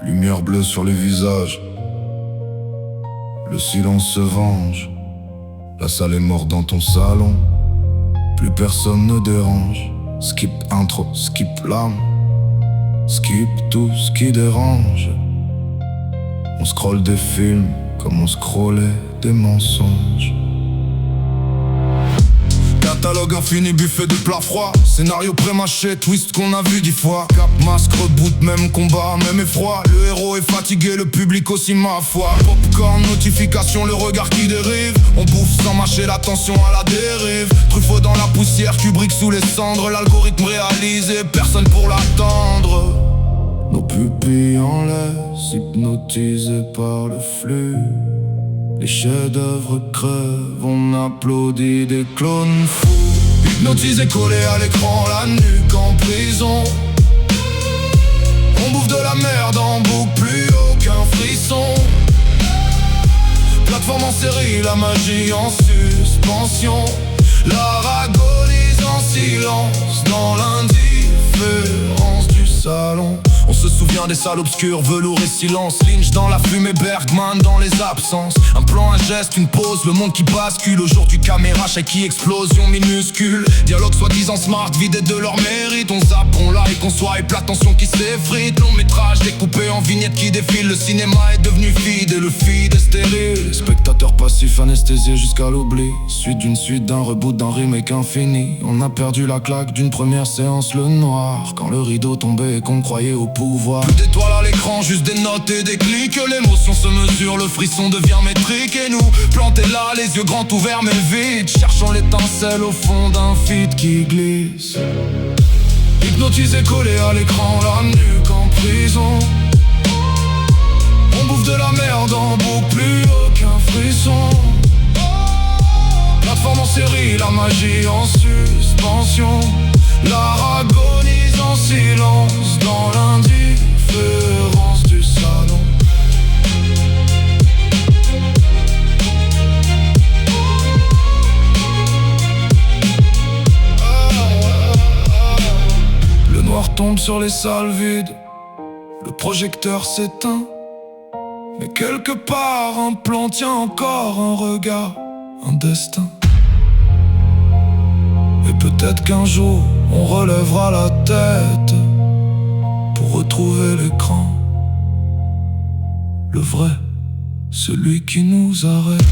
Lumière bleue sur les visages. Le silence se venge. La salle est morte dans ton salon. Plus personne ne dérange. Skip intro, skip l'âme. Skip tout ce qui dérange. On scrolle des films comme on scrollait des mensonges. Catalogue infini, buffet de plats froids. Scénario pré-mâché, twist qu'on a vu 10 fois. Cap, masque, reboot, même combat, même effroi. Le héros est fatigué, le public aussi ma foi. Popcorn, notification, le regard qui dérive. On bouffe sans mâcher, l'attention à la dérive. Truffaut dans la poussière, Kubrick sous les cendres. L'algorithme réalisé, personne pour l'attendre. Nos pupilles en laisse, hypnotisés par le flux. Les chefs-d'œuvre crèvent, on applaudit des clones fous. Hypnotisés collés à l'écran, la nuque en prison. On bouffe de la merde en boucle, plus aucun frisson. Plateforme en série, la magie en suspension. L'art agonise en silence dans l'indifférence du salon. On se souvient des salles obscures, velours et silence. Lynch dans la fumée, Bergman dans les absences. Un plan, un geste, une pause, le monde qui bascule. Aujourd'hui caméra, qui explosion minuscule. Dialogue soi-disant smart, vidé de leur mérite. On zappe, on like, on swipe, l'attention qui s'effrite. Long métrage découpé en vignettes qui défilent. Le cinéma est devenu vide et le feed est stérile. Spectateur passif, anesthésié jusqu'à l'oubli. Suite d'une suite, d'un reboot, d'un remake infini. On a perdu la claque d'une première séance, le noir. Quand le rideau tombait et qu'on croyait au pouvoir. Plus d'étoiles à l'écran, juste des notes et des clics. L'émotion se mesure, le frisson devient métrique. Et nous, plantés là, les yeux grands ouverts mais vides, cherchons l'étincelle au fond d'un feed qui glisse. Hypnotisé, collé à l'écran, la nuque en prison. On bouffe de la merde en boucle, plus aucun frisson. Plateforme en série, la magie en suspension. L'art agonise en silence dans l'indifférence du salon. Le noir tombe sur les salles vides. Le projecteur s'éteint. Mais quelque part un plan tient encore un regard, un destin. Et peut-être qu'un jour on relèvera la tête pour retrouver l'écran, le vrai, celui qui nous arrête.